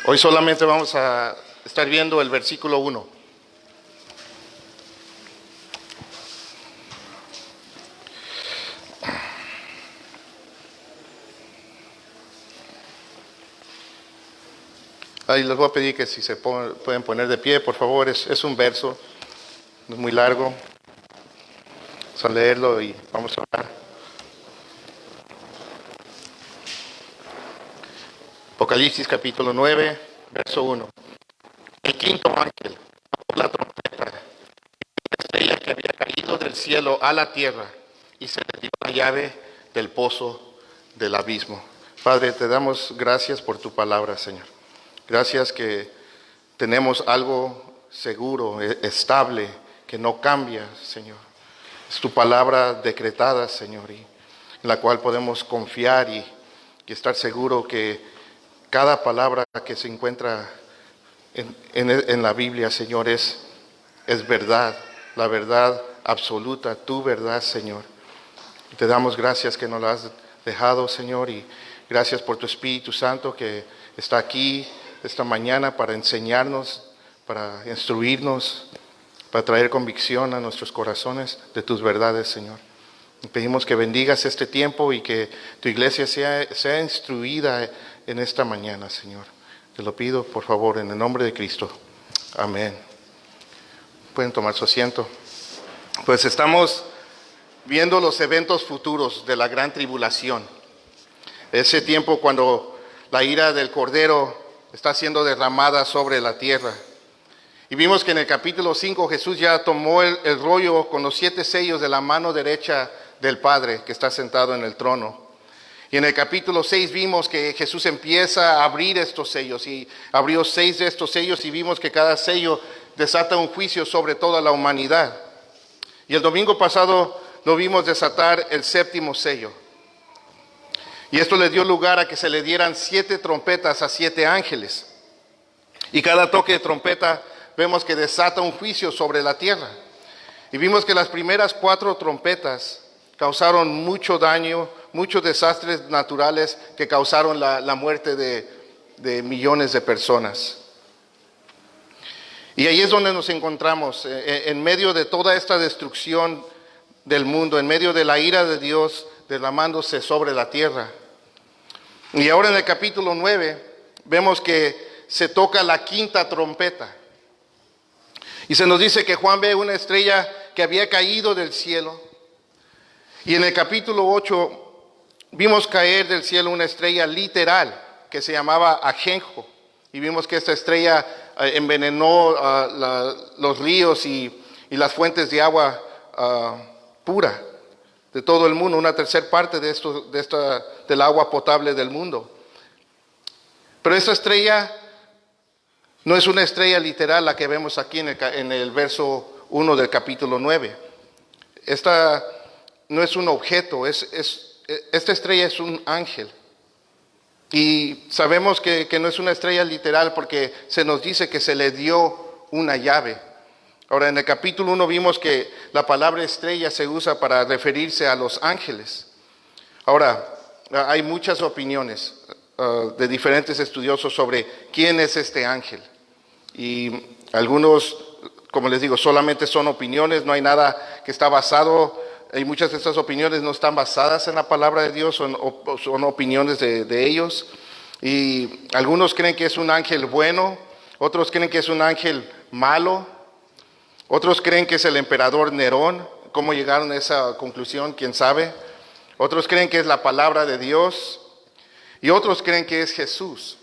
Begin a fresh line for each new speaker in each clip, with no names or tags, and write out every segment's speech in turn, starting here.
Hoy solamente vamos a estar viendo el versículo 1. Ahí les voy a pedir que si se pueden poner de pie, por favor. Es un verso, no es muy largo. Vamos a leerlo y vamos a orar. Apocalipsis capítulo 9, verso 1. El quinto ángel tocó la trompeta, la estrella que había caído del cielo a la tierra, y se le dio la llave del pozo del abismo. Padre, te damos gracias por tu palabra, Señor. Gracias que tenemos algo seguro, estable, que no cambia, Señor. Es tu palabra decretada, Señor, y en la cual podemos confiar y estar seguro que cada palabra que se encuentra en la Biblia, Señor, es verdad, la verdad absoluta, tu verdad, Señor. Te damos gracias que nos la has dejado, Señor, y gracias por tu Espíritu Santo que está aquí esta mañana para enseñarnos, para instruirnos, para traer convicción a nuestros corazones de tus verdades, Señor. Y pedimos que bendigas este tiempo y que tu iglesia sea instruida en esta mañana, Señor. Te lo pido, por favor, en el nombre de Cristo. Amén. Pueden tomar su asiento. Pues estamos viendo los eventos futuros de la gran tribulación. Ese tiempo cuando la ira del Cordero está siendo derramada sobre la tierra. Y vimos que en el capítulo 5 Jesús ya tomó el rollo con los 7 sellos de la mano derecha del Padre que está sentado en el trono. Y en el capítulo 6 vimos que Jesús empieza a abrir estos sellos y abrió 6 de estos sellos y vimos que cada sello desata un juicio sobre toda la humanidad. Y el domingo pasado lo vimos desatar el 7º sello. Y esto le dio lugar a que se le dieran 7 trompetas a 7 ángeles. Y cada toque de trompeta vemos que desata un juicio sobre la tierra. Y vimos que las primeras 4 trompetas causaron mucho daño, muchos desastres naturales que causaron la muerte de millones de personas. Y ahí es donde nos encontramos, en medio de toda esta destrucción del mundo, en medio de la ira de Dios derramándose sobre la tierra. Y ahora en el capítulo 9 vemos que se toca la 5ª trompeta. Y se nos dice que Juan ve una estrella que había caído del cielo. Y en el capítulo 8 vimos caer del cielo una estrella literal que se llamaba Ajenjo. Y vimos que esta estrella envenenó los ríos y las fuentes de agua pura de todo el mundo, una tercera parte del agua potable del mundo. Pero esta estrella no es una estrella literal la que vemos aquí en el verso 1 del capítulo 9. Esta no es un objeto, esta estrella es un ángel. Y sabemos que no es una estrella literal porque se nos dice que se le dio una llave. Ahora, en el capítulo 1 vimos que la palabra estrella se usa para referirse a los ángeles. Ahora, hay muchas opiniones de diferentes estudiosos sobre quién es este ángel. Y algunos, como les digo, solamente son opiniones, no hay nada que está basado, y muchas de estas opiniones no están basadas en la palabra de Dios, son opiniones de ellos. Y algunos creen que es un ángel bueno, otros creen que es un ángel malo, otros creen que es el emperador Nerón. ¿Cómo llegaron a esa conclusión? ¿Quién sabe? Otros creen que es la palabra de Dios y otros creen que es Jesús.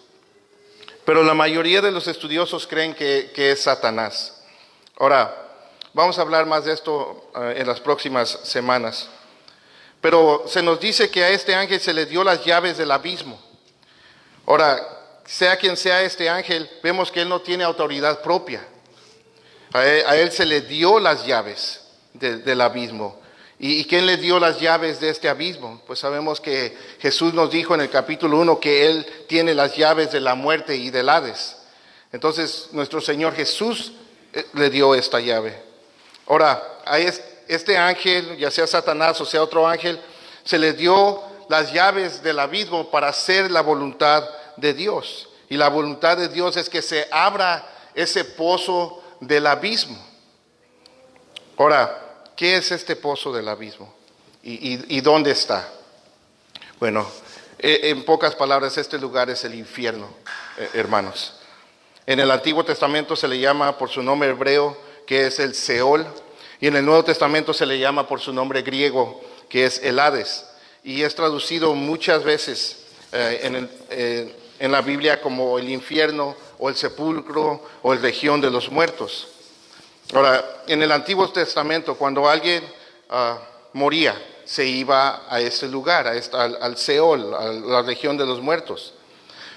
Pero la mayoría de los estudiosos creen que es Satanás. Ahora, vamos a hablar más de esto en las próximas semanas. Pero se nos dice que a este ángel se le dio las llaves del abismo. Ahora, sea quien sea este ángel, vemos que él no tiene autoridad propia. A él se le dio las llaves del abismo. ¿Y quién le dio las llaves de este abismo? Pues sabemos que Jesús nos dijo en el capítulo 1 que Él tiene las llaves de la muerte y del Hades. Entonces, nuestro Señor Jesús le dio esta llave. Ahora, a este ángel, ya sea Satanás o sea otro ángel, se le dio las llaves del abismo para hacer la voluntad de Dios. Y la voluntad de Dios es que se abra ese pozo del abismo. Ahora, ¿qué es este pozo del abismo? ¿Y dónde está? Bueno, en pocas palabras, este lugar es el infierno, hermanos. En el Antiguo Testamento se le llama por su nombre hebreo, que es el Seol, y en el Nuevo Testamento se le llama por su nombre griego, que es el Hades, y es traducido muchas veces en la Biblia como el infierno, o el sepulcro, o el región de los muertos. Ahora, en el Antiguo Testamento, cuando alguien moría, se iba a ese lugar, al Seol, a la región de los muertos.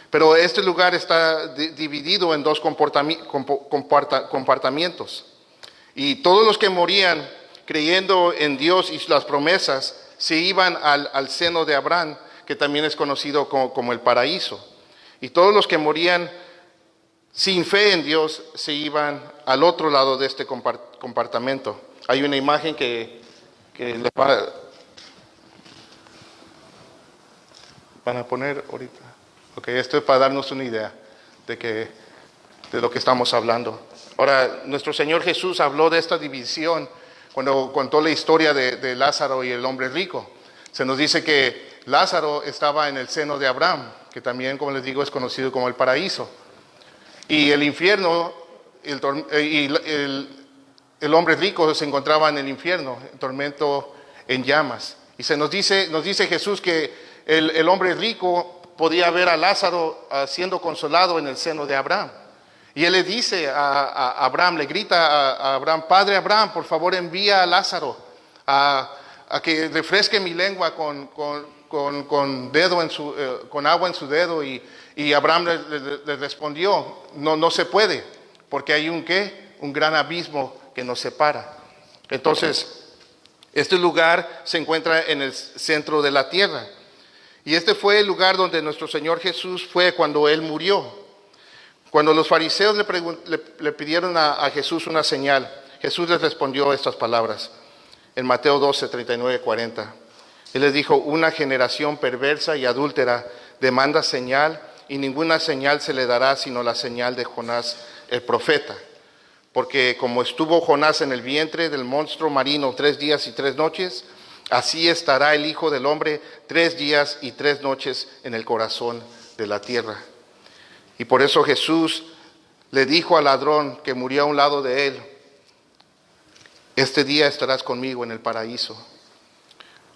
Pero este lugar está dividido en dos compartimientos. Y todos los que morían creyendo en Dios y las promesas, se iban al seno de Abraham, que también es conocido como el paraíso. Y todos los que morían sin fe en Dios, se iban al otro lado de este compartimento. Hay una imagen que les van a poner ahorita. Ok, esto es para darnos una idea de lo que estamos hablando. Ahora, nuestro Señor Jesús habló de esta división cuando contó la historia de Lázaro y el hombre rico. Se nos dice que Lázaro estaba en el seno de Abraham, que también, como les digo, es conocido como el paraíso. Y el infierno, el hombre rico se encontraba en el infierno, en tormento, en llamas. Y nos dice Jesús que el hombre rico podía ver a Lázaro siendo consolado en el seno de Abraham. Y él le dice a Abraham, le grita a Abraham: Padre Abraham, por favor envía a Lázaro a que refresque mi lengua con agua en su dedo. Y Abraham le respondió: no se puede, porque hay un gran abismo que nos separa. Entonces, este lugar se encuentra en el centro de la tierra. Y este fue el lugar donde nuestro Señor Jesús fue cuando Él murió. Cuando los fariseos le pidieron a Jesús una señal, Jesús les respondió estas palabras. En Mateo 12, 39, 40. Él les dijo: una generación perversa y adúltera demanda señal, y ninguna señal se le dará sino la señal de Jonás el profeta. Porque como estuvo Jonás en el vientre del monstruo marino 3 días y 3 noches, así estará el Hijo del Hombre 3 días y 3 noches en el corazón de la tierra. Y por eso Jesús le dijo al ladrón que murió a un lado de él: este día estarás conmigo en el paraíso.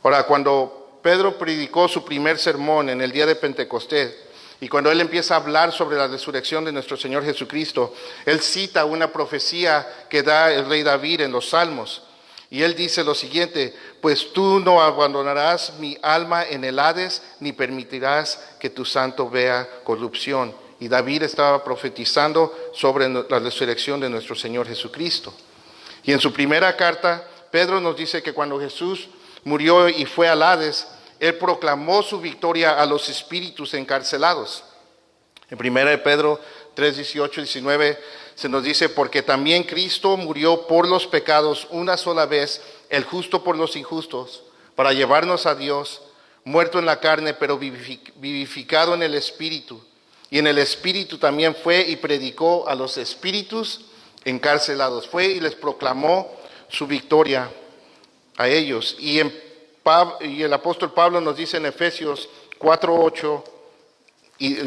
Ahora, cuando Pedro predicó su primer sermón en el día de Pentecostés, y cuando él empieza a hablar sobre la resurrección de nuestro Señor Jesucristo, él cita una profecía que da el rey David en los Salmos. Y él dice lo siguiente: pues tú no abandonarás mi alma en el Hades, ni permitirás que tu santo vea corrupción. Y David estaba profetizando sobre la resurrección de nuestro Señor Jesucristo. Y en su primera carta, Pedro nos dice que cuando Jesús murió y fue al Hades, él proclamó su victoria a los espíritus encarcelados. En 1 Pedro 3, 18 y 19 se nos dice: porque también Cristo murió por los pecados una sola vez, el justo por los injustos, para llevarnos a Dios, muerto en la carne, pero vivificado en el Espíritu. Y en el Espíritu también fue y predicó a los espíritus encarcelados. Fue y les proclamó su victoria a ellos. Y el apóstol Pablo nos dice en Efesios 4:8, y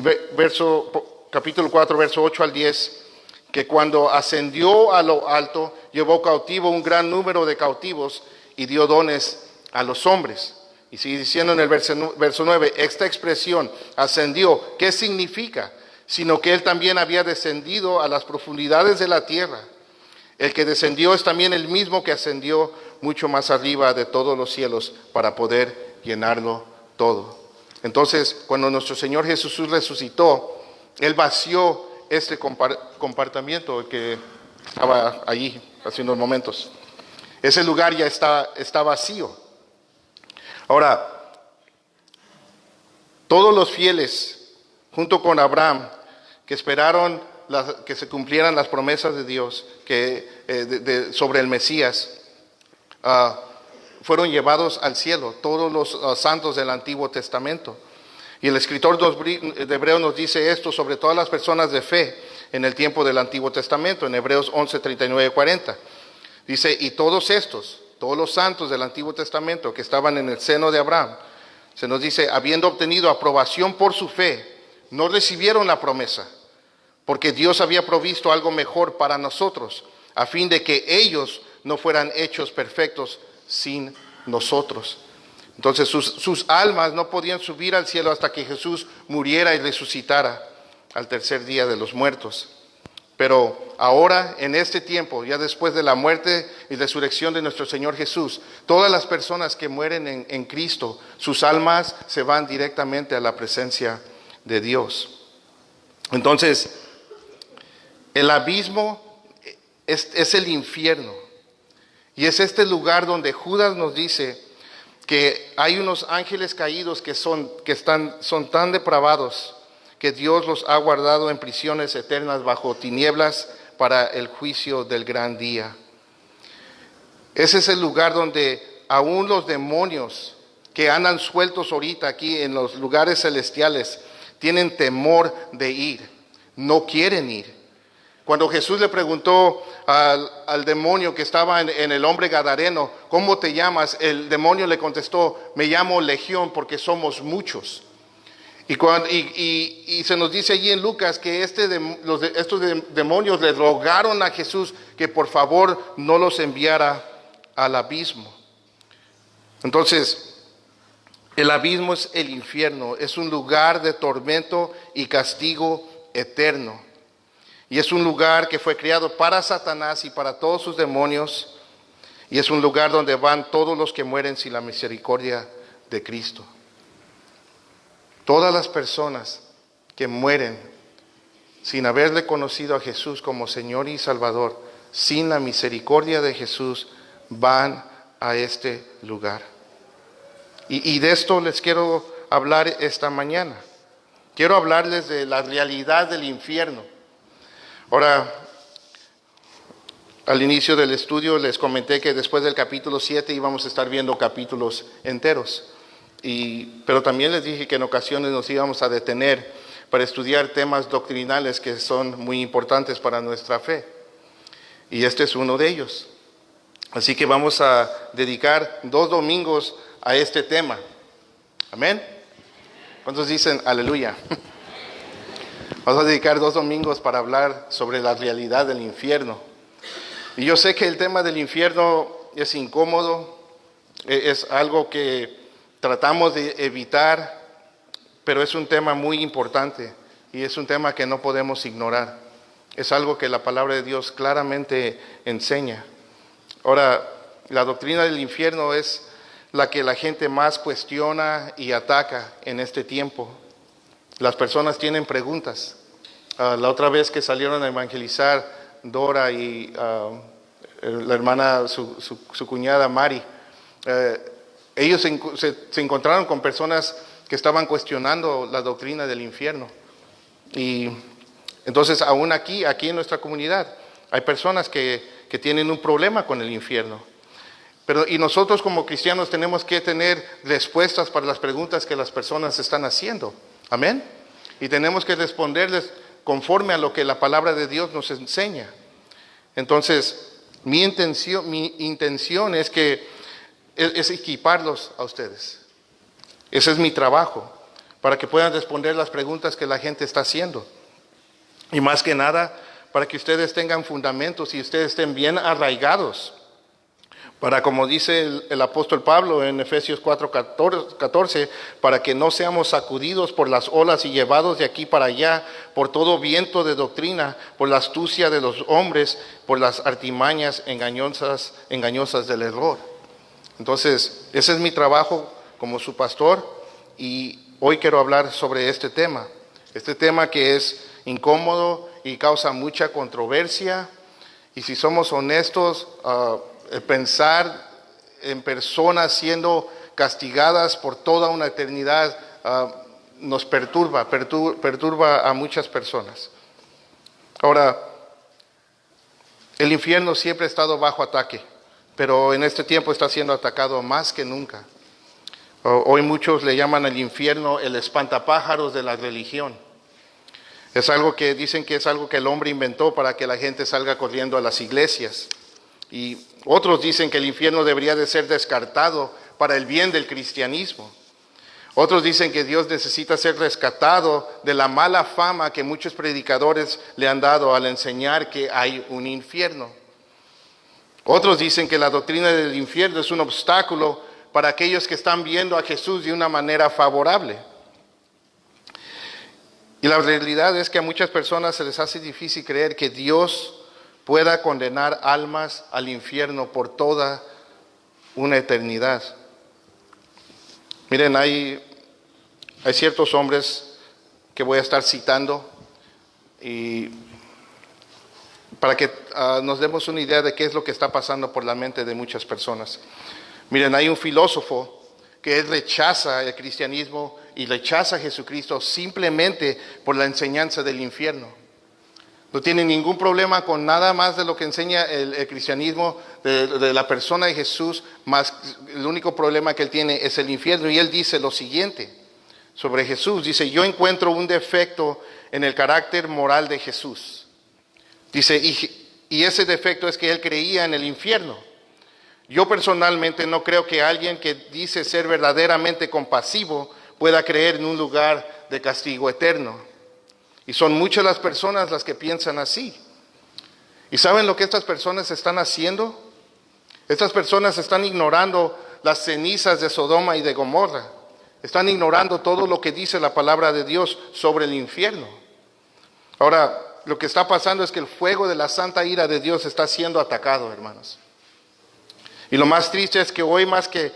capítulo 4, verso 8 al 10, que cuando ascendió a lo alto, llevó cautivo un gran número de cautivos y dio dones a los hombres. Y sigue diciendo en el verso 9, esta expresión, ascendió, ¿qué significa? Sino que él también había descendido a las profundidades de la tierra. El que descendió es también el mismo que ascendió mucho más arriba de todos los cielos para poder llenarlo todo. Entonces, cuando nuestro Señor Jesús resucitó, él vació este compartimiento que estaba allí hace unos momentos. Ese lugar ya está vacío. Ahora, todos los fieles, junto con Abraham, que esperaron que se cumplieran las promesas de Dios sobre el Mesías, fueron llevados al cielo, todos los santos del Antiguo Testamento. Y el escritor de Hebreos nos dice esto sobre todas las personas de fe en el tiempo del Antiguo Testamento, en Hebreos 11, 39, 40. Dice, y todos estos, todos los santos del Antiguo Testamento que estaban en el seno de Abraham, se nos dice, habiendo obtenido aprobación por su fe, no recibieron la promesa, porque Dios había provisto algo mejor para nosotros, a fin de que ellos no fueran hechos perfectos sin nosotros. Entonces sus almas no podían subir al cielo hasta que Jesús muriera y resucitara al tercer día de los muertos. Pero ahora, en este tiempo, ya después de la muerte y resurrección de nuestro Señor Jesús, todas las personas que mueren en Cristo, sus almas se van directamente a la presencia de Dios. Entonces, el abismo es el infierno. Y es este lugar donde Judas nos dice que hay unos ángeles caídos que son tan depravados que Dios los ha guardado en prisiones eternas bajo tinieblas para el juicio del gran día. Ese es el lugar donde aún los demonios que andan sueltos ahorita aquí en los lugares celestiales tienen temor de ir, no quieren ir. Cuando Jesús le preguntó al demonio que estaba en el hombre gadareno, ¿cómo te llamas? El demonio le contestó, me llamo Legión porque somos muchos. Y se nos dice allí en Lucas que estos demonios le rogaron a Jesús que por favor no los enviara al abismo. Entonces, el abismo es el infierno, es un lugar de tormento y castigo eterno. Y es un lugar que fue creado para Satanás y para todos sus demonios. Y es un lugar donde van todos los que mueren sin la misericordia de Cristo. Todas las personas que mueren sin haberle conocido a Jesús como Señor y Salvador, sin la misericordia de Jesús, van a este lugar. Y de esto les quiero hablar esta mañana. Quiero hablarles de la realidad del infierno. Ahora, al inicio del estudio les comenté que después del capítulo 7 íbamos a estar viendo capítulos enteros. Pero también les dije que en ocasiones nos íbamos a detener para estudiar temas doctrinales que son muy importantes para nuestra fe. Y este es uno de ellos. Así que vamos a dedicar 2 domingos a este tema. Amén. ¿Cuántos dicen aleluya? Vamos a dedicar 2 domingos para hablar sobre la realidad del infierno. Y yo sé que el tema del infierno es incómodo, es algo que tratamos de evitar, pero es un tema muy importante y es un tema que no podemos ignorar. Es algo que la palabra de Dios claramente enseña. Ahora, la doctrina del infierno es la que la gente más cuestiona y ataca en este tiempo. Las personas tienen preguntas. La otra vez que salieron a evangelizar Dora y la hermana, su cuñada Mari, ellos se encontraron con personas que estaban cuestionando la doctrina del infierno. Y entonces aún aquí en nuestra comunidad hay personas que tienen un problema con el infierno. Y nosotros como cristianos tenemos que tener respuestas para las preguntas que las personas están haciendo. Amén. Y tenemos que responderles conforme a lo que la palabra de Dios nos enseña. Entonces, mi intención es equiparlos a ustedes. Ese es mi trabajo, para que puedan responder las preguntas que la gente está haciendo. Y más que nada, para que ustedes tengan fundamentos y ustedes estén bien arraigados. Para, como dice el apóstol Pablo en Efesios 4:14, para que no seamos sacudidos por las olas y llevados de aquí para allá, por todo viento de doctrina, por la astucia de los hombres, por las artimañas engañosas del error. Entonces, ese es mi trabajo como su pastor y hoy quiero hablar sobre este tema que es incómodo y causa mucha controversia. Y si somos honestos, pensar en personas siendo castigadas por toda una eternidad nos perturba a muchas personas. Ahora, el infierno siempre ha estado bajo ataque, pero en este tiempo está siendo atacado más que nunca. Hoy muchos le llaman al infierno el espantapájaros de la religión. Es algo que dicen que es algo que el hombre inventó para que la gente salga corriendo a las iglesias. Y otros dicen que el infierno debería de ser descartado para el bien del cristianismo. Otros dicen que Dios necesita ser rescatado de la mala fama que muchos predicadores le han dado al enseñar que hay un infierno. Otros dicen que la doctrina del infierno es un obstáculo para aquellos que están viendo a Jesús de una manera favorable. Y la realidad es que a muchas personas se les hace difícil creer que Dios pueda condenar almas al infierno por toda una eternidad. Miren, hay ciertos hombres que voy a estar citando y para que nos demos una idea de qué es lo que está pasando por la mente de muchas personas. Miren, hay un filósofo que él rechaza el cristianismo y rechaza a Jesucristo simplemente por la enseñanza del infierno. No tiene ningún problema con nada más de lo que enseña el cristianismo de la persona de Jesús, más el único problema que él tiene es el infierno. Y él dice lo siguiente sobre Jesús. Dice, yo encuentro un defecto en el carácter moral de Jesús. Dice, y ese defecto es que él creía en el infierno. Yo personalmente no creo que alguien que dice ser verdaderamente compasivo pueda creer en un lugar de castigo eterno. Y son muchas las personas las que piensan así. ¿Y saben lo que estas personas están haciendo? Estas personas están ignorando las cenizas de Sodoma y de Gomorra. Están ignorando todo lo que dice la palabra de Dios sobre el infierno. Ahora, lo que está pasando es que el fuego de la santa ira de Dios está siendo atacado, hermanos. Y lo más triste es que hoy más que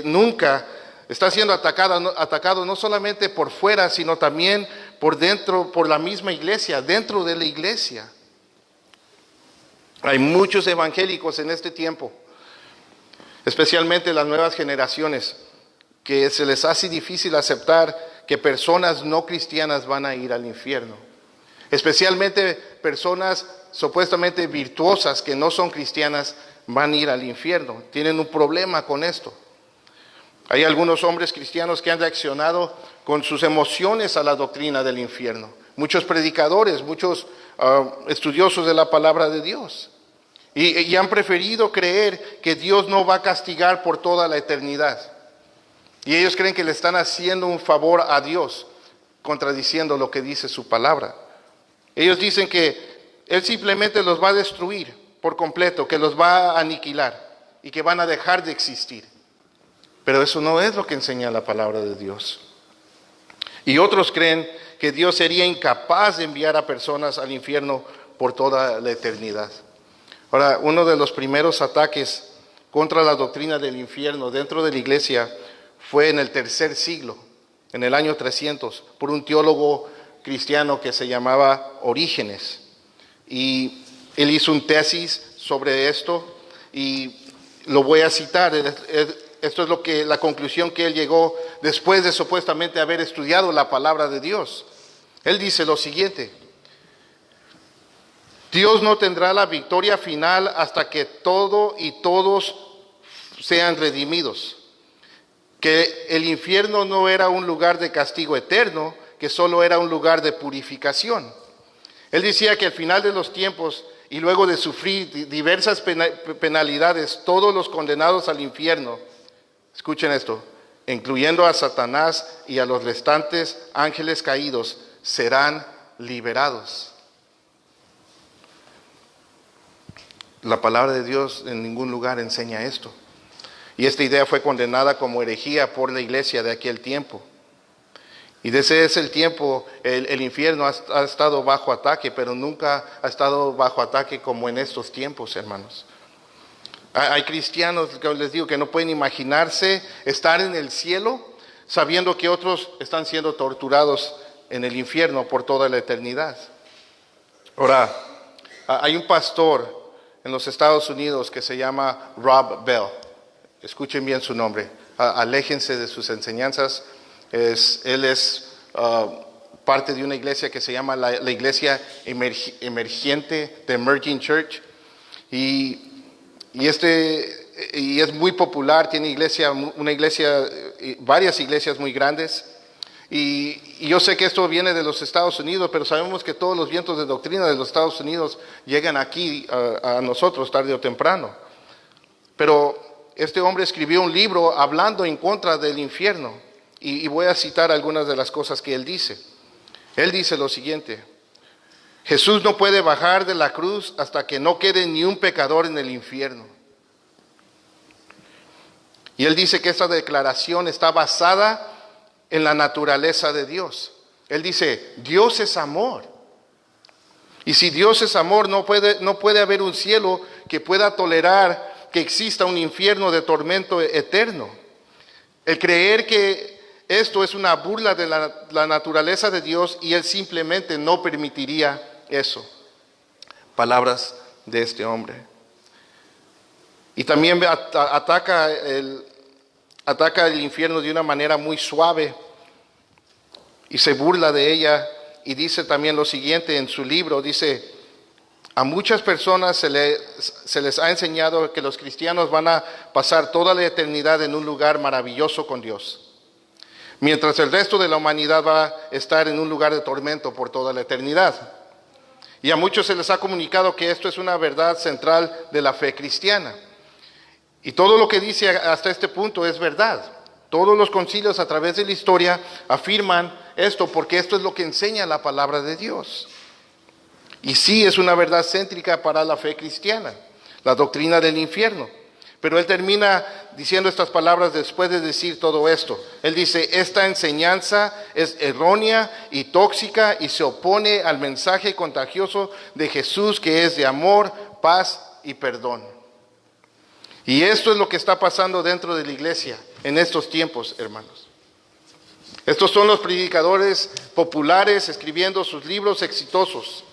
nunca está siendo atacado no solamente por fuera, sino también por dentro, por la misma iglesia, dentro de la iglesia. Hay muchos evangélicos en este tiempo, especialmente las nuevas generaciones, que se les hace difícil aceptar que personas no cristianas van a ir al infierno. Especialmente personas supuestamente virtuosas que no son cristianas van a ir al infierno. Tienen un problema con esto. Hay algunos hombres cristianos que han reaccionado con sus emociones a la doctrina del infierno. Muchos predicadores, muchos estudiosos de la palabra de Dios. Y han preferido creer que Dios no va a castigar por toda la eternidad. Y ellos creen que le están haciendo un favor a Dios, contradiciendo lo que dice su palabra. Ellos dicen que Él simplemente los va a destruir por completo, que los va a aniquilar y que van a dejar de existir. Pero eso no es lo que enseña la palabra de Dios. Y otros creen que Dios sería incapaz de enviar a personas al infierno por toda la eternidad. Ahora, uno de los primeros ataques contra la doctrina del infierno dentro de la iglesia fue en el tercer siglo, en el año 300, por un teólogo cristiano que se llamaba Orígenes. Y él hizo un tesis sobre esto y lo voy a citar. Esto es la conclusión que él llegó después de supuestamente haber estudiado la palabra de Dios. Él dice lo siguiente: Dios no tendrá la victoria final hasta que todo y todos sean redimidos. Que el infierno no era un lugar de castigo eterno, que solo era un lugar de purificación. Él decía que al final de los tiempos y luego de sufrir diversas penalidades, todos los condenados al infierno, escuchen esto, incluyendo a Satanás y a los restantes ángeles caídos, serán liberados. La palabra de Dios en ningún lugar enseña esto. Y esta idea fue condenada como herejía por la iglesia de aquel tiempo. Y desde ese tiempo el infierno ha estado bajo ataque, pero nunca ha estado bajo ataque como en estos tiempos, hermanos. Hay cristianos, que les digo, que no pueden imaginarse estar en el cielo sabiendo que otros están siendo torturados en el infierno por toda la eternidad. Ahora, hay un pastor en los Estados Unidos que se llama Rob Bell. Escuchen bien su nombre. Aléjense de sus enseñanzas. Él es parte de una iglesia que se llama la Iglesia Emergente, The Emerging Church. Y y es muy popular, tiene una iglesia, varias iglesias muy grandes. Y yo sé que esto viene de los Estados Unidos, pero sabemos que todos los vientos de doctrina de los Estados Unidos llegan aquí a nosotros tarde o temprano. Pero este hombre escribió un libro hablando en contra del infierno. Y voy a citar algunas de las cosas que él dice. Él dice lo siguiente: Jesús no puede bajar de la cruz hasta que no quede ni un pecador en el infierno. Y él dice que esta declaración está basada en la naturaleza de Dios. Él dice, Dios es amor. Y si Dios es amor, no puede haber un cielo que pueda tolerar que exista un infierno de tormento eterno. El creer que esto es una burla de la naturaleza de Dios, y él simplemente no permitiría eso. Palabras de este hombre. Y también ataca el infierno de una manera muy suave y se burla de ella, y dice también lo siguiente en su libro. Dice, a muchas personas se les ha enseñado que los cristianos van a pasar toda la eternidad en un lugar maravilloso con Dios, mientras el resto de la humanidad va a estar en un lugar de tormento por toda la eternidad. Y a muchos se les ha comunicado que esto es una verdad central de la fe cristiana. Y todo lo que dice hasta este punto es verdad. Todos los concilios a través de la historia afirman esto, porque esto es lo que enseña la palabra de Dios. Y sí, es una verdad céntrica para la fe cristiana, la doctrina del infierno. Pero él termina diciendo estas palabras después de decir todo esto. Él dice, esta enseñanza es errónea y tóxica y se opone al mensaje contagioso de Jesús, que es de amor, paz y perdón. Y esto es lo que está pasando dentro de la iglesia en estos tiempos, hermanos. Estos son los predicadores populares escribiendo sus libros exitosos.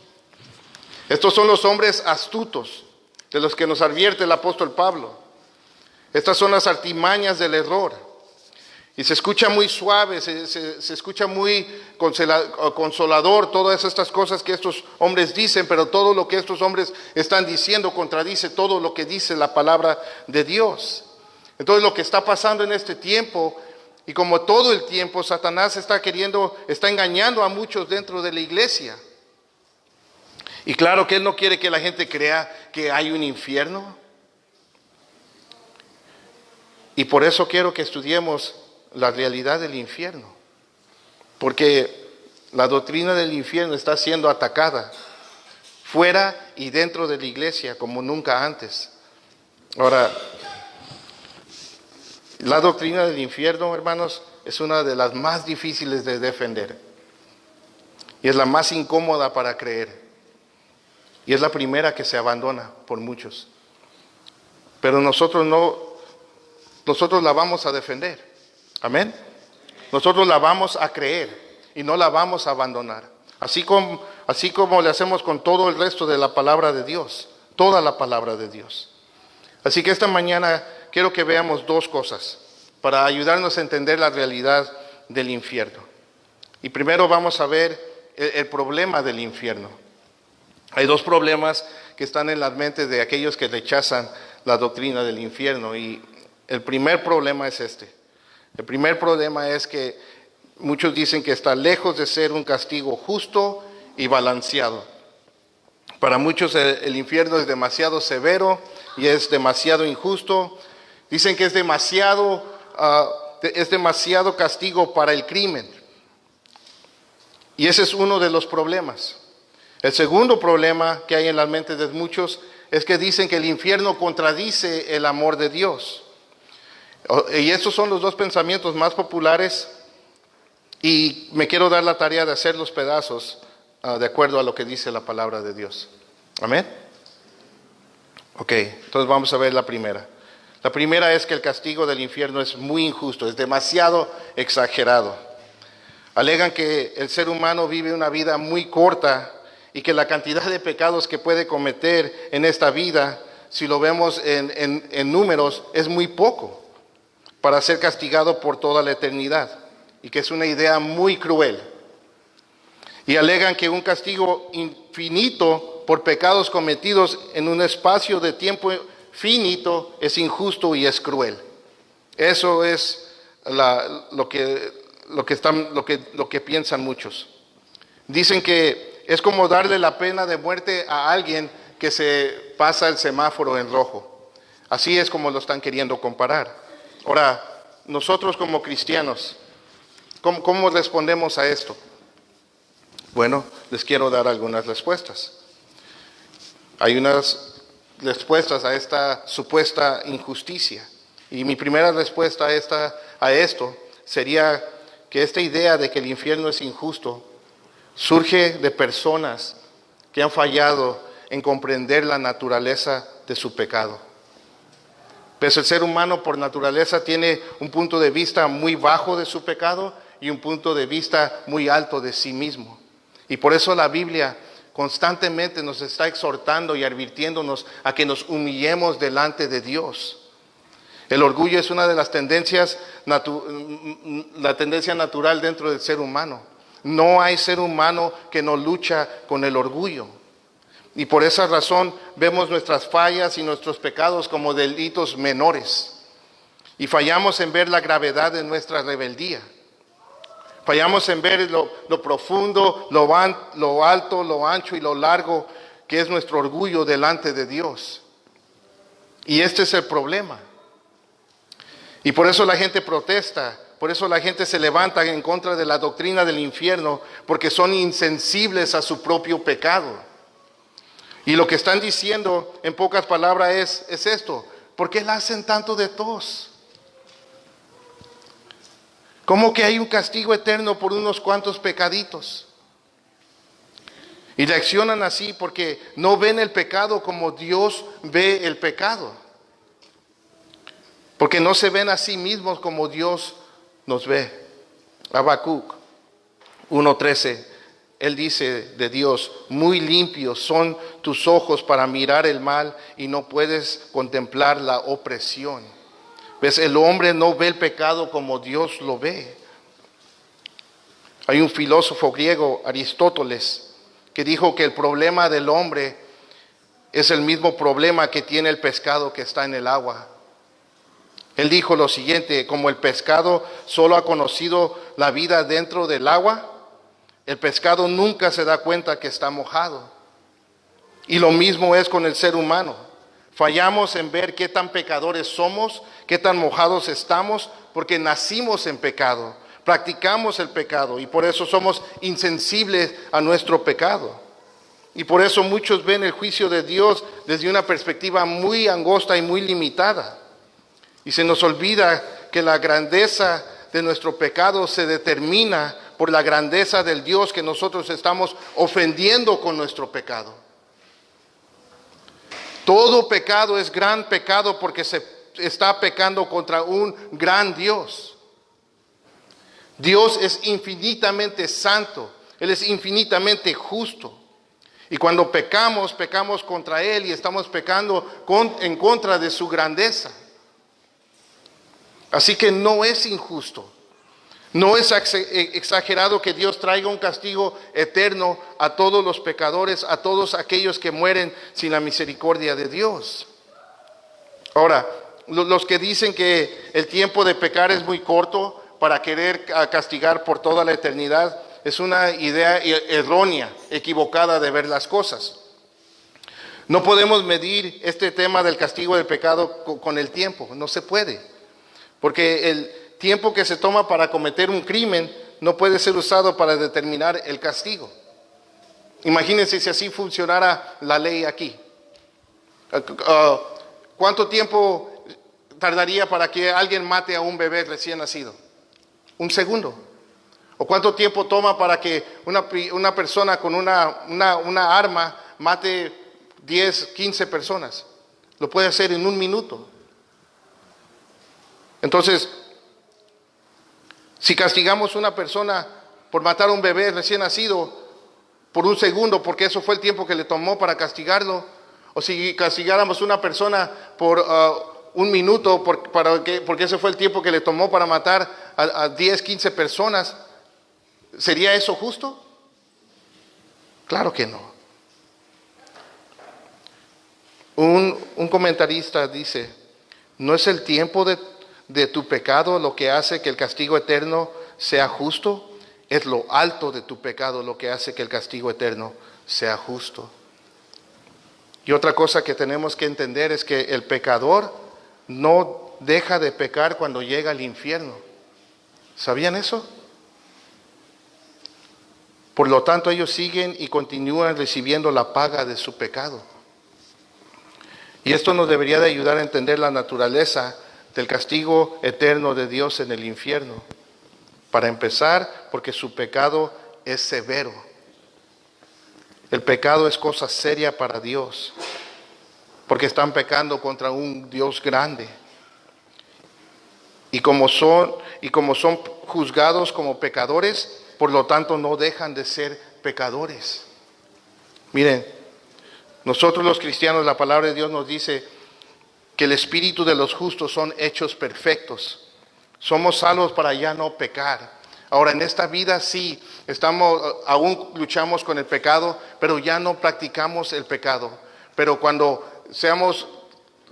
Estos son los hombres astutos de los que nos advierte el apóstol Pablo. Estas son las artimañas del error. Y se escucha muy suave, se escucha muy consolador todas estas cosas que estos hombres dicen, pero todo lo que estos hombres están diciendo contradice todo lo que dice la palabra de Dios. Entonces lo que está pasando en este tiempo, y como todo el tiempo, Satanás está engañando a muchos dentro de la iglesia. Y claro que él no quiere que la gente crea que hay un infierno. Y por eso quiero que estudiemos la realidad del infierno, porque la doctrina del infierno está siendo atacada fuera y dentro de la iglesia como nunca antes. Ahora, la doctrina del infierno, hermanos, es una de las más difíciles de defender y es la más incómoda para creer, y es la primera que se abandona por muchos. Pero nosotros la vamos a defender. Amén. Nosotros la vamos a creer y no la vamos a abandonar. Así como le hacemos con todo el resto de la palabra de Dios, toda la palabra de Dios. Así que esta mañana quiero que veamos dos cosas para ayudarnos a entender la realidad del infierno. Y primero vamos a ver el problema del infierno. Hay dos problemas que están en las mentes de aquellos que rechazan la doctrina del infierno, y el primer problema es este. El primer problema es que muchos dicen que está lejos de ser un castigo justo y balanceado. Para muchos el infierno es demasiado severo y es demasiado injusto. Dicen que es demasiado castigo para el crimen. Y ese es uno de los problemas. El segundo problema que hay en las mentes de muchos es que dicen que el infierno contradice el amor de Dios. Y estos son los dos pensamientos más populares, y me quiero dar la tarea de hacer los pedazos de acuerdo a lo que dice la palabra de Dios. ¿Amén? Ok, entonces vamos a ver la primera. La primera es que el castigo del infierno es muy injusto, es demasiado exagerado. Alegan que el ser humano vive una vida muy corta y que la cantidad de pecados que puede cometer en esta vida, si lo vemos en números, es muy poco para ser castigado por toda la eternidad, y que es una idea muy cruel. Y alegan que un castigo infinito por pecados cometidos en un espacio de tiempo finito, es injusto y es cruel. Eso es lo que piensan muchos. Dicen que es como darle la pena de muerte a alguien que se pasa el semáforo en rojo. Así es como lo están queriendo comparar. Ahora, nosotros como cristianos, ¿cómo respondemos a esto? Bueno, les quiero dar algunas respuestas. Hay unas respuestas a esta supuesta injusticia. Y mi primera respuesta a esto sería que esta idea de que el infierno es injusto surge de personas que han fallado en comprender la naturaleza de su pecado. Pues el ser humano por naturaleza tiene un punto de vista muy bajo de su pecado y un punto de vista muy alto de sí mismo. Y por eso la Biblia constantemente nos está exhortando y advirtiéndonos a que nos humillemos delante de Dios. El orgullo es una de las tendencias, la tendencia natural dentro del ser humano. No hay ser humano que no lucha con el orgullo. Y por esa razón vemos nuestras fallas y nuestros pecados como delitos menores. Y fallamos en ver la gravedad de nuestra rebeldía. Fallamos en ver lo profundo, lo alto, lo ancho y lo largo que es nuestro orgullo delante de Dios. Y este es el problema. Y por eso la gente protesta, por eso la gente se levanta en contra de la doctrina del infierno, porque son insensibles a su propio pecado. Y lo que están diciendo en pocas palabras es esto: ¿por qué la hacen tanto de tos? ¿Cómo que hay un castigo eterno por unos cuantos pecaditos? Y reaccionan así porque no ven el pecado como Dios ve el pecado. Porque no se ven a sí mismos como Dios nos ve. Habacuc 1:13, él dice de Dios: muy limpios son tus ojos para mirar el mal y no puedes contemplar la opresión. ¿Ves? El hombre no ve el pecado como Dios lo ve. Hay un filósofo griego, Aristóteles, que dijo que el problema del hombre es el mismo problema que tiene el pescado que está en el agua. Él dijo lo siguiente: como el pescado solo ha conocido la vida dentro del agua, el pescado nunca se da cuenta que está mojado. Y lo mismo es con el ser humano. Fallamos en ver qué tan pecadores somos, qué tan mojados estamos, porque nacimos en pecado, practicamos el pecado y por eso somos insensibles a nuestro pecado. Y por eso muchos ven el juicio de Dios desde una perspectiva muy angosta y muy limitada. Y se nos olvida que la grandeza de nuestro pecado se determina por la grandeza del Dios que nosotros estamos ofendiendo con nuestro pecado. Todo pecado es gran pecado porque se está pecando contra un gran Dios. Dios es infinitamente santo, Él es infinitamente justo. Y cuando pecamos, pecamos contra Él y estamos pecando en contra de su grandeza. Así que no es injusto, no es exagerado que Dios traiga un castigo eterno a todos los pecadores, a todos aquellos que mueren sin la misericordia de Dios. Ahora, los que dicen que el tiempo de pecar es muy corto para querer castigar por toda la eternidad, es una idea errónea, equivocada de ver las cosas. No podemos medir este tema del castigo del pecado con el tiempo, no se puede. Porque el tiempo que se toma para cometer un crimen no puede ser usado para determinar el castigo. Imagínense si así funcionara la ley aquí. ¿Cuánto tiempo tardaría para que alguien mate a un bebé recién nacido? ¿Un segundo? ¿O cuánto tiempo toma para que una persona con una arma mate 10, 15 personas? Lo puede hacer en un minuto. Entonces, si castigamos a una persona por matar a un bebé recién nacido por un segundo, porque eso fue el tiempo que le tomó para castigarlo, o si castigáramos a una persona por un minuto, porque ese fue el tiempo que le tomó para matar a 10, 15 personas, ¿sería eso justo? Claro que no. Un comentarista dice, ¿no es el tiempo de tu pecado lo que hace que el castigo eterno sea justo? Es lo alto de tu pecado lo que hace que el castigo eterno sea justo. Y otra cosa que tenemos que entender es que el pecador no deja de pecar cuando llega al infierno. ¿Sabían eso? Por lo tanto, ellos siguen y continúan recibiendo la paga de su pecado. Y esto nos debería de ayudar a entender la naturaleza del castigo eterno de Dios en el infierno. Para empezar, porque su pecado es severo. El pecado es cosa seria para Dios, porque están pecando contra un Dios grande. Y como son juzgados como pecadores, por lo tanto no dejan de ser pecadores. Miren, nosotros los cristianos, la palabra de Dios nos dice que el espíritu de los justos son hechos perfectos. Somos salvos para ya no pecar. Ahora, en esta vida sí, aún luchamos con el pecado, pero ya no practicamos el pecado. Pero cuando seamos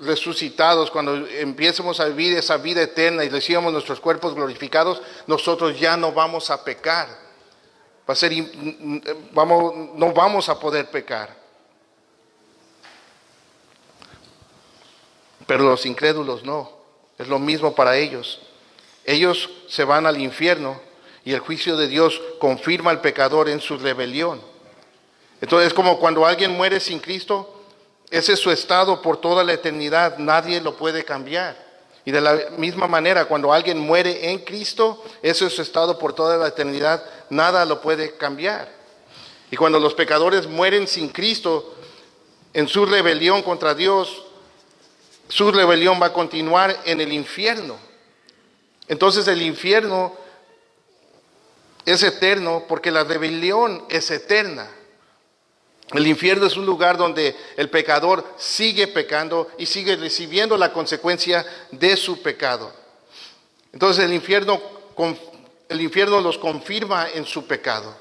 resucitados, cuando empiecemos a vivir esa vida eterna y recibamos nuestros cuerpos glorificados, nosotros ya no vamos a pecar. No vamos a poder pecar. Pero los incrédulos no, es lo mismo para ellos. Ellos se van al infierno y el juicio de Dios confirma al pecador en su rebelión. Entonces es como cuando alguien muere sin Cristo, ese es su estado por toda la eternidad, nadie lo puede cambiar. Y de la misma manera, cuando alguien muere en Cristo, ese es su estado por toda la eternidad, nada lo puede cambiar. Y cuando los pecadores mueren sin Cristo, en su rebelión contra Dios, su rebelión va a continuar en el infierno. Entonces el infierno es eterno porque la rebelión es eterna. El infierno es un lugar donde el pecador sigue pecando y sigue recibiendo la consecuencia de su pecado. Entonces el infierno los confirma en su pecado.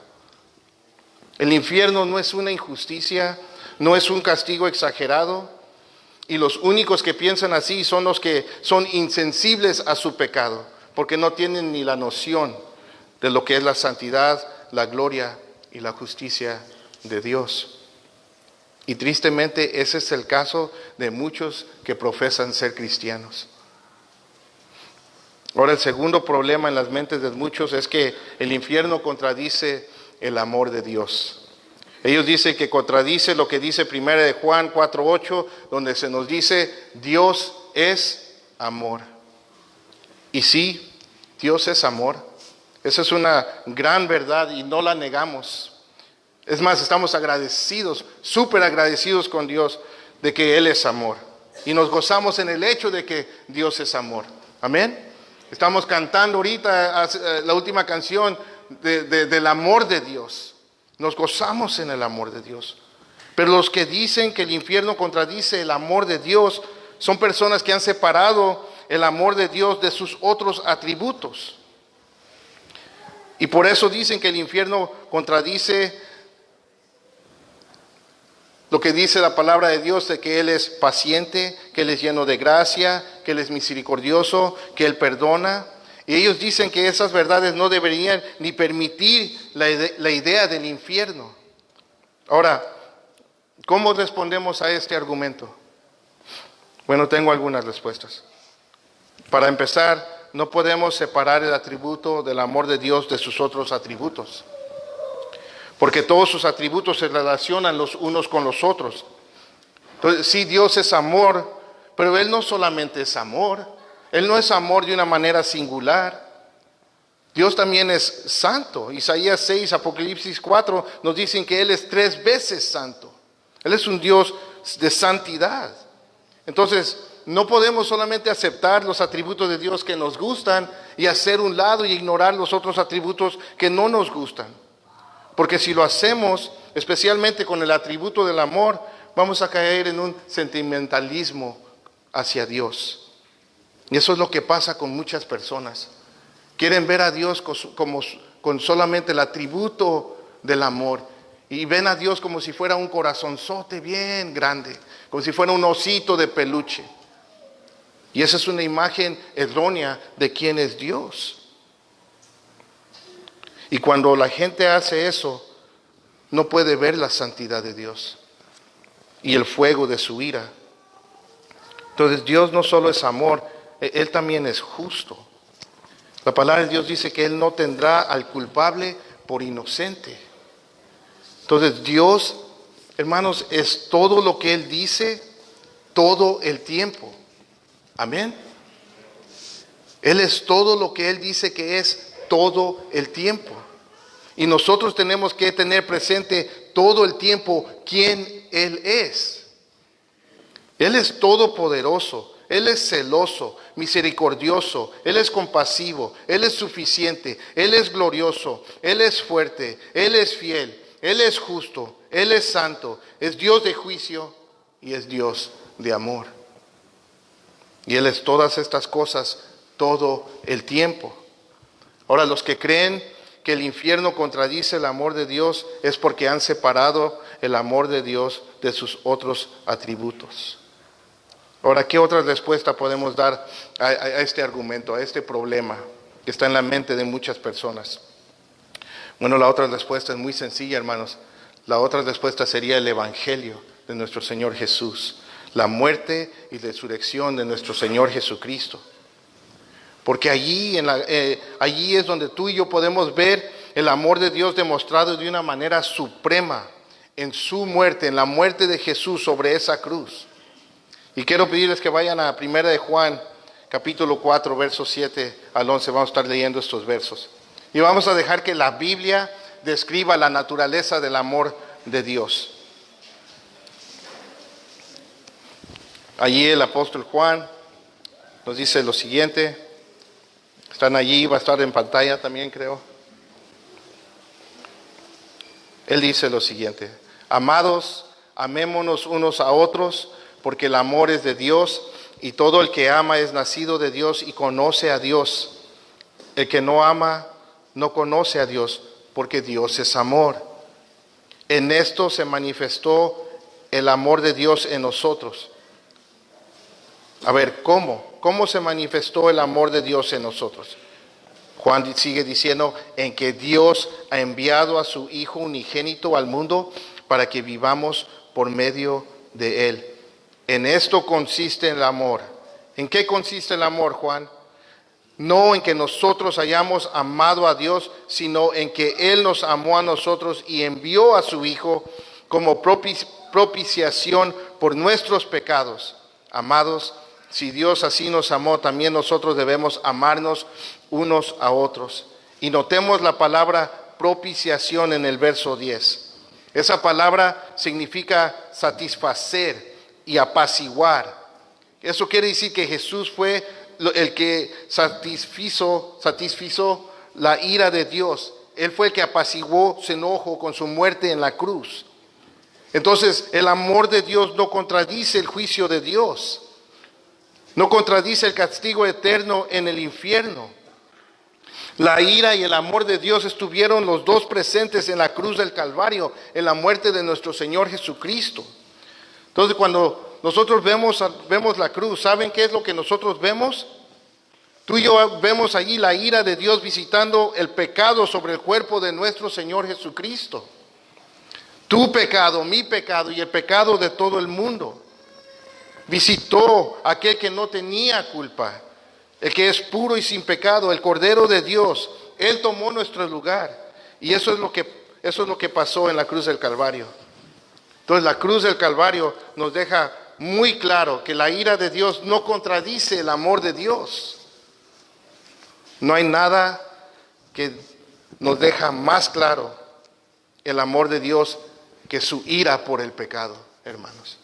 El infierno no es una injusticia, no es un castigo exagerado, y los únicos que piensan así son los que son insensibles a su pecado, porque no tienen ni la noción de lo que es la santidad, la gloria y la justicia de Dios. Y tristemente ese es el caso de muchos que profesan ser cristianos. Ahora, el segundo problema en las mentes de muchos es que el infierno contradice el amor de Dios. Ellos dicen que contradice lo que dice 1 de Juan 4:8, donde se nos dice, Dios es amor. Y sí, Dios es amor. Esa es una gran verdad y no la negamos. Es más, estamos agradecidos, súper agradecidos con Dios de que Él es amor. Y nos gozamos en el hecho de que Dios es amor. Amén. Estamos cantando ahorita la última canción del amor de Dios. Nos gozamos en el amor de Dios. Pero los que dicen que el infierno contradice el amor de Dios son personas que han separado el amor de Dios de sus otros atributos. Y por eso dicen que el infierno contradice lo que dice la palabra de Dios, de que Él es paciente, que Él es lleno de gracia, que Él es misericordioso, que Él perdona. Y ellos dicen que esas verdades no deberían ni permitir la idea del infierno. Ahora, ¿cómo respondemos a este argumento? Bueno, tengo algunas respuestas. Para empezar, no podemos separar el atributo del amor de Dios de sus otros atributos, porque todos sus atributos se relacionan los unos con los otros. Entonces, sí, Dios es amor, pero Él no solamente es amor. Él no es amor de una manera singular. Dios también es santo. Isaías 6, Apocalipsis 4 nos dicen que Él es 3 veces santo. Él es un Dios de santidad. Entonces, no podemos solamente aceptar los atributos de Dios que nos gustan y hacer un lado y ignorar los otros atributos que no nos gustan. Porque si lo hacemos, especialmente con el atributo del amor, vamos a caer en un sentimentalismo hacia Dios. Y eso es lo que pasa con muchas personas. Quieren ver a Dios con solamente el atributo del amor y ven a Dios como si fuera un corazonzote bien grande, como si fuera un osito de peluche. Y esa es una imagen errónea de quién es Dios. Y cuando la gente hace eso, no puede ver la santidad de Dios y el fuego de su ira. Entonces Dios no solo es amor, Él también es justo. La palabra de Dios dice que Él no tendrá al culpable por inocente. Entonces Dios, hermanos, es todo lo que Él dice todo el tiempo. Amén. Él es todo lo que Él dice que es todo el tiempo. Y nosotros tenemos que tener presente todo el tiempo quién Él es. Él es todopoderoso, Él es celoso, misericordioso, Él es compasivo, Él es suficiente, Él es glorioso, Él es fuerte, Él es fiel, Él es justo, Él es santo, es Dios de juicio y es Dios de amor. Y Él es todas estas cosas todo el tiempo. Ahora, los que creen que el infierno contradice el amor de Dios es porque han separado el amor de Dios de sus otros atributos. Ahora, ¿qué otra respuesta podemos dar a este argumento, a este problema que está en la mente de muchas personas? Bueno, la otra respuesta es muy sencilla, hermanos. La otra respuesta sería el Evangelio de nuestro Señor Jesús, la muerte y resurrección de nuestro Señor Jesucristo. Porque allí es donde tú y yo podemos ver el amor de Dios demostrado de una manera suprema en su muerte, en la muerte de Jesús sobre esa cruz. Y quiero pedirles que vayan a 1 de Juan, capítulo 4, versos 7 al 11. Vamos a estar leyendo estos versos. Y vamos a dejar que la Biblia describa la naturaleza del amor de Dios. Allí el apóstol Juan nos dice lo siguiente. Están allí, va a estar en pantalla también, creo. Él dice lo siguiente: amados, amémonos unos a otros, porque el amor es de Dios, y todo el que ama es nacido de Dios y conoce a Dios. El que no ama no conoce a Dios, porque Dios es amor. En esto se manifestó el amor de Dios en nosotros. A ver, ¿cómo? ¿Cómo se manifestó el amor de Dios en nosotros? Juan sigue diciendo, en que Dios ha enviado a su Hijo unigénito al mundo para que vivamos por medio de Él. En esto consiste el amor. ¿En qué consiste el amor, Juan? No en que nosotros hayamos amado a Dios, sino en que Él nos amó a nosotros y envió a su Hijo como propiciación por nuestros pecados. Amados, si Dios así nos amó, también nosotros debemos amarnos unos a otros. Y notemos la palabra propiciación en el verso 10. Esa palabra significa satisfacer y apaciguar. Eso quiere decir que Jesús fue el que satisfizo la ira de Dios. Él fue el que apaciguó su enojo con su muerte en la cruz. Entonces, el amor de Dios no contradice el juicio de Dios. No contradice el castigo eterno en el infierno. La ira y el amor de Dios estuvieron los dos presentes en la cruz del Calvario, en la muerte de nuestro Señor Jesucristo. Entonces, cuando nosotros vemos la cruz, ¿saben qué es lo que nosotros vemos? Tú y yo vemos allí la ira de Dios visitando el pecado sobre el cuerpo de nuestro Señor Jesucristo. Tu pecado, mi pecado y el pecado de todo el mundo. Visitó a aquel que no tenía culpa, el que es puro y sin pecado, el Cordero de Dios. Él tomó nuestro lugar. Y eso es lo que pasó en la cruz del Calvario. Entonces la cruz del Calvario nos deja muy claro que la ira de Dios no contradice el amor de Dios. No hay nada que nos deja más claro el amor de Dios que su ira por el pecado, hermanos.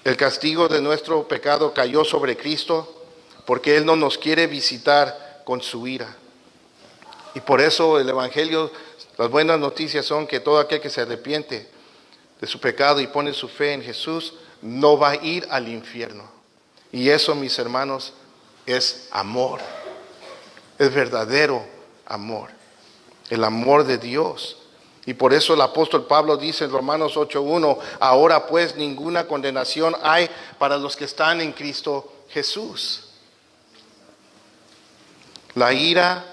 El castigo de nuestro pecado cayó sobre Cristo porque Él no nos quiere visitar con su ira. Y por eso el Evangelio, las buenas noticias son que todo aquel que se arrepiente de su pecado y pone su fe en Jesús, no va a ir al infierno. Y eso, mis hermanos, es amor. Es verdadero amor. El amor de Dios. Y por eso el apóstol Pablo dice en Romanos 8:1, ahora pues ninguna condenación hay para los que están en Cristo Jesús. La ira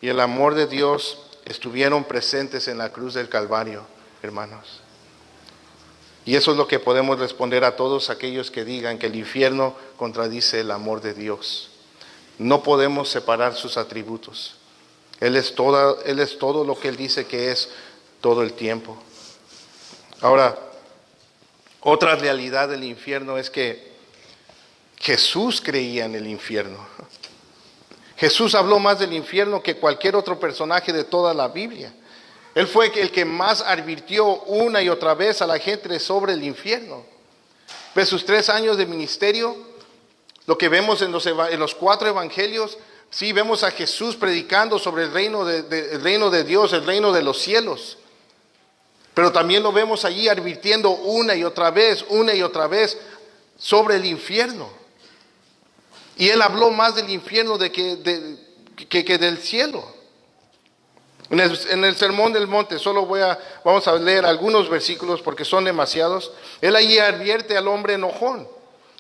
y el amor de Dios estuvieron presentes en la cruz del Calvario, hermanos. Y eso es lo que podemos responder a todos aquellos que digan que el infierno contradice el amor de Dios. No podemos separar sus atributos. Él es todo lo que Él dice que es todo el tiempo. Ahora, otra realidad del infierno es que Jesús creía en el infierno. Jesús habló más del infierno que cualquier otro personaje de toda la Biblia. Él fue el que más advirtió una y otra vez a la gente sobre el infierno. De sus 3 años de ministerio, lo que vemos en los 4 evangelios, sí vemos a Jesús predicando sobre el reino de Dios, el reino de los cielos. Pero también lo vemos allí advirtiendo una y otra vez sobre el infierno. Y Él habló más del infierno que del cielo. En el Sermón del Monte, vamos a leer algunos versículos porque son demasiados. Él allí advierte al hombre enojón.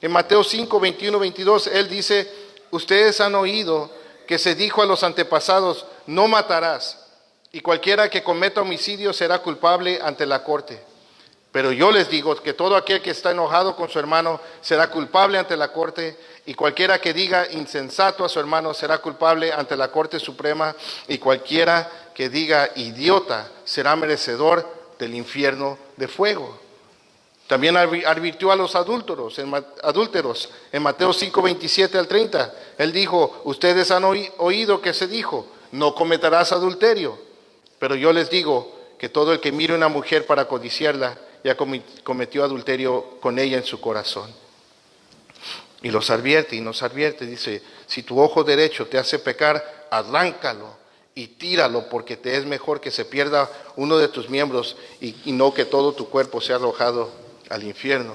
En Mateo 5, 21, 22, Él dice, ustedes han oído que se dijo a los antepasados, no matarás, y cualquiera que cometa homicidio será culpable ante la corte. Pero yo les digo que todo aquel que está enojado con su hermano será culpable ante la corte, y cualquiera que diga insensato a su hermano será culpable ante la corte suprema, y cualquiera que diga idiota será merecedor del infierno de fuego. También advirtió a los adúlteros en Mateo 5, 27 al 30. Él dijo, ustedes han oído que se dijo, no cometerás adulterio. Pero yo les digo que todo el que mire a una mujer para codiciarla, ya cometió adulterio con ella en su corazón. Y nos advierte, dice, si tu ojo derecho te hace pecar, arráncalo y tíralo, porque te es mejor que se pierda uno de tus miembros y no que todo tu cuerpo sea arrojado al infierno.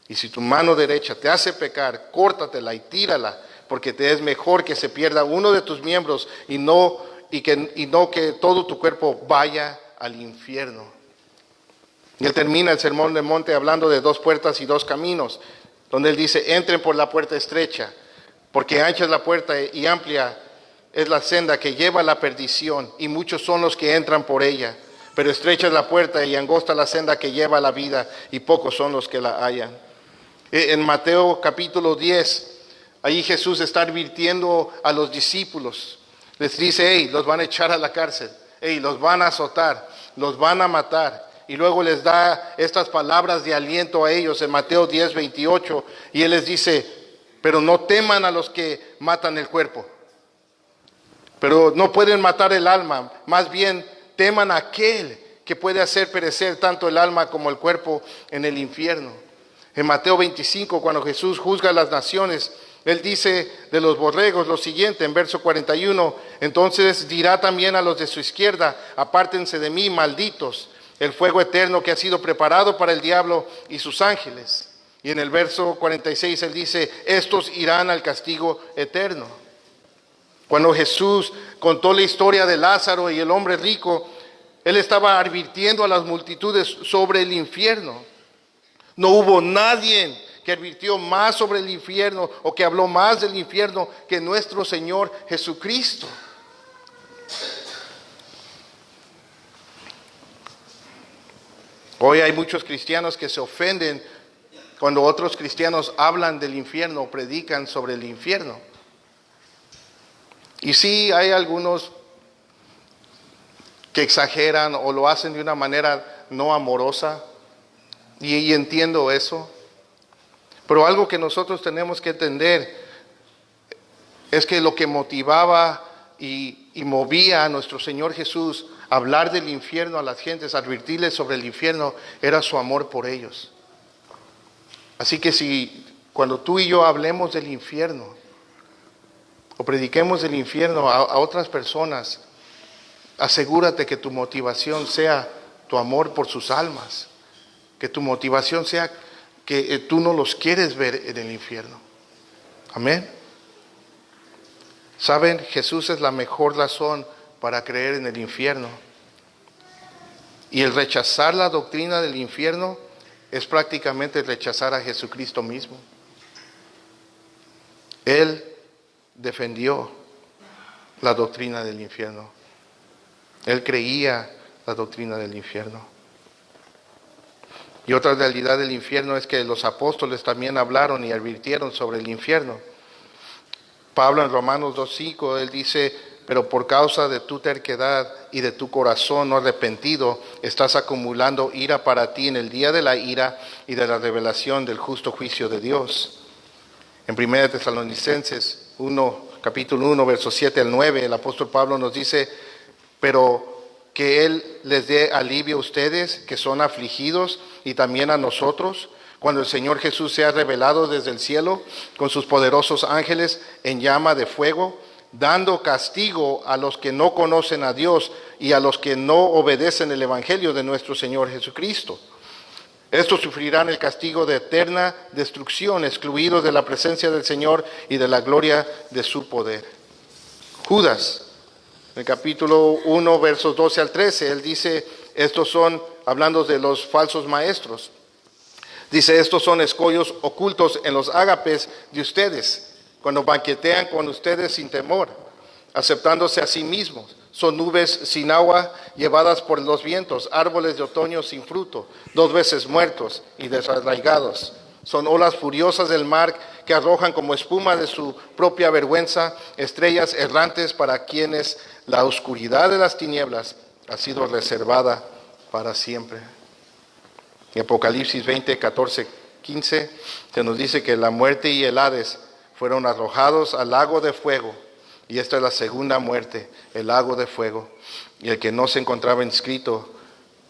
Y si tu mano derecha te hace pecar, córtatela y tírala, porque te es mejor que se pierda uno de tus miembros y no que todo tu cuerpo vaya al infierno. Y Él termina el Sermón del Monte hablando de 2 puertas y 2 caminos, donde Él dice, entren por la puerta estrecha, porque ancha es la puerta y amplia es la senda que lleva a la perdición, y muchos son los que entran por ella. Pero estrecha es la puerta y angosta la senda que lleva a la vida, y pocos son los que la hallan. En Mateo capítulo 10, ahí Jesús está advirtiendo a los discípulos. Les dice, los van a echar a la cárcel, los van a azotar, los van a matar. Y luego les da estas palabras de aliento a ellos en Mateo 10, 28. Y Él les dice, pero no teman a los que matan el cuerpo. Pero no pueden matar el alma, más bien teman a aquel que puede hacer perecer tanto el alma como el cuerpo en el infierno. En Mateo 25, cuando Jesús juzga a las naciones, Él dice de los borregos lo siguiente, en verso 41, entonces dirá también a los de su izquierda, apártense de mí, malditos, el fuego eterno que ha sido preparado para el diablo y sus ángeles. Y en el verso 46 Él dice, estos irán al castigo eterno. Cuando Jesús contó la historia de Lázaro y el hombre rico, Él estaba advirtiendo a las multitudes sobre el infierno. No hubo nadie que advirtió más sobre el infierno o que habló más del infierno que nuestro Señor Jesucristo. Hoy hay muchos cristianos que se ofenden cuando otros cristianos hablan del infierno o predican sobre el infierno. Y sí, hay algunos que exageran o lo hacen de una manera no amorosa, y entiendo eso. Pero algo que nosotros tenemos que entender es que lo que motivaba y movía a nuestro Señor Jesús a hablar del infierno a las gentes, a advertirles sobre el infierno, era su amor por ellos. Así que si cuando tú y yo hablemos del infierno, o prediquemos del infierno a otras personas, asegúrate que tu motivación sea tu amor por sus almas, que tu motivación sea que tú no los quieres ver en el infierno. Amén. ¿Saben? Jesús es la mejor razón para creer en el infierno. Y el rechazar la doctrina del infierno es prácticamente rechazar a Jesucristo mismo. Él defendió la doctrina del infierno. Él creía la doctrina del infierno. Y otra realidad del infierno es que los apóstoles también hablaron y advirtieron sobre el infierno. Pablo en Romanos 2:5, él dice: pero por causa de tu terquedad y de tu corazón no arrepentido, estás acumulando ira para ti en el día de la ira y de la revelación del justo juicio de Dios. En 1 Tesalonicenses 1, capítulo 1, versos 7 al 9, el apóstol Pablo nos dice: pero que Él les dé alivio a ustedes que son afligidos y también a nosotros, cuando el Señor Jesús sea revelado desde el cielo con sus poderosos ángeles en llama de fuego, dando castigo a los que no conocen a Dios y a los que no obedecen el evangelio de nuestro Señor Jesucristo. Estos sufrirán el castigo de eterna destrucción, excluidos de la presencia del Señor y de la gloria de su poder. Judas, en el capítulo 1, versos 12 al 13, él dice, estos son, hablando de los falsos maestros, dice: estos son escollos ocultos en los ágapes de ustedes, cuando banquetean con ustedes sin temor, aceptándose a sí mismos. Son nubes sin agua llevadas por los vientos, árboles de otoño sin fruto, 2 veces muertos y desarraigados. Son olas furiosas del mar que arrojan como espuma de su propia vergüenza, estrellas errantes para quienes la oscuridad de las tinieblas ha sido reservada para siempre. En Apocalipsis 20, 14, 15 se nos dice que la muerte y el Hades fueron arrojados al lago de fuego. Y esta es la segunda muerte, el lago de fuego. Y el que no se encontraba inscrito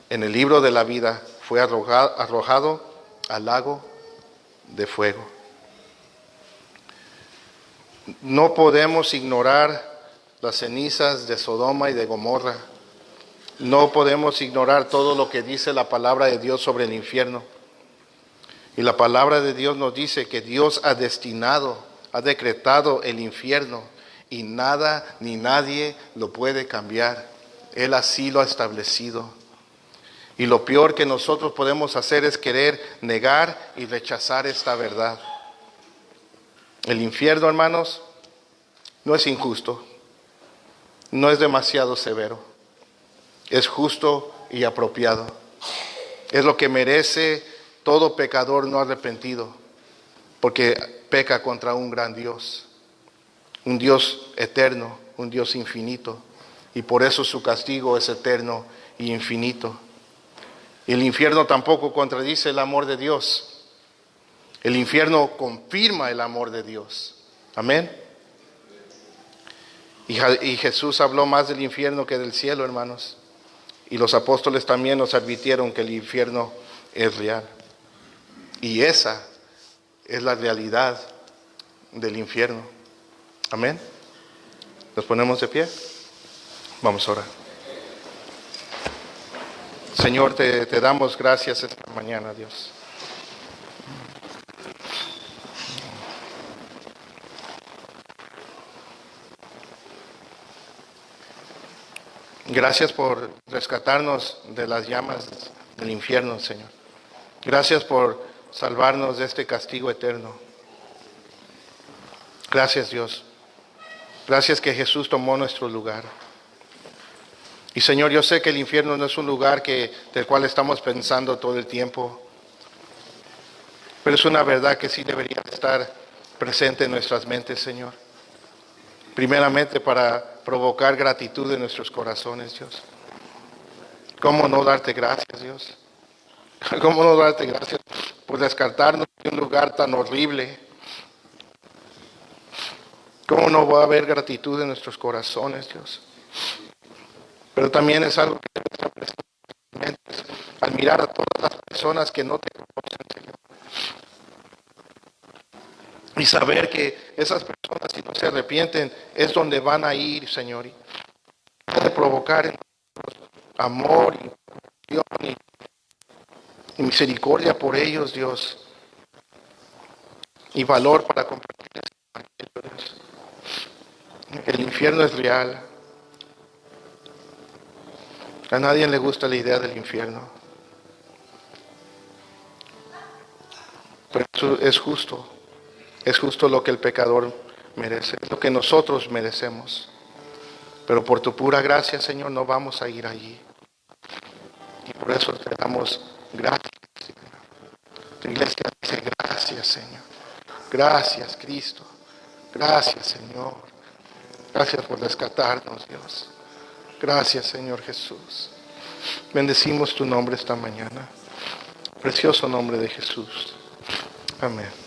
en el libro de la vida fue arrojado al lago de fuego. No podemos ignorar las cenizas de Sodoma y de Gomorra. No podemos ignorar todo lo que dice la palabra de Dios sobre el infierno. Y la palabra de Dios nos dice que Dios ha destinado, ha decretado el infierno y nada ni nadie lo puede cambiar. Él así lo ha establecido. Y lo peor que nosotros podemos hacer es querer negar y rechazar esta verdad. El infierno, hermanos, no es injusto, no es demasiado severo, es justo y apropiado. Es lo que merece todo pecador no arrepentido, porque peca contra un gran Dios, un Dios eterno, un Dios infinito, y por eso su castigo es eterno y infinito. Y el infierno tampoco contradice el amor de Dios. El infierno confirma el amor de Dios. Amén. Y Jesús habló más del infierno que del cielo, hermanos. Y los apóstoles también nos advirtieron que el infierno es real. Y esa es la realidad del infierno. Amén. ¿Nos ponemos de pie? Vamos a orar. Señor, te damos gracias esta mañana, Dios. Gracias por rescatarnos de las llamas del infierno, Señor. Gracias por salvarnos de este castigo eterno. Gracias, Dios. Gracias que Jesús tomó nuestro lugar. Y Señor, yo sé que el infierno no es un lugar del cual estamos pensando todo el tiempo, pero es una verdad que sí debería estar presente en nuestras mentes, Señor. Primeramente para provocar gratitud en nuestros corazones, Dios. ¿Cómo no darte gracias, Dios? ¿Cómo no darte gracias por descartarnos de un lugar tan horrible? ¿Cómo no va a haber gratitud en nuestros corazones, Dios? Pero también es algo que debe estar presente en nuestras mentes al mirar a todas las personas que no te conocen, Señor. Y saber que esas personas, si no se arrepienten, es donde van a ir, Señor. Y puede provocar en nosotros amor y compasión y misericordia por ellos, Dios. Y valor para compartir ese evangelio, Dios. El infierno es real. A nadie le gusta la idea del infierno. Pero eso es justo. Es justo lo que el pecador merece, lo que nosotros merecemos. Pero por tu pura gracia, Señor, no vamos a ir allí. Y por eso te damos gracias, Señor. Tu iglesia dice gracias, Señor. Gracias, Cristo. Gracias, Señor. Gracias por rescatarnos, Dios. Gracias, Señor Jesús. Bendecimos tu nombre esta mañana. Precioso nombre de Jesús. Amén.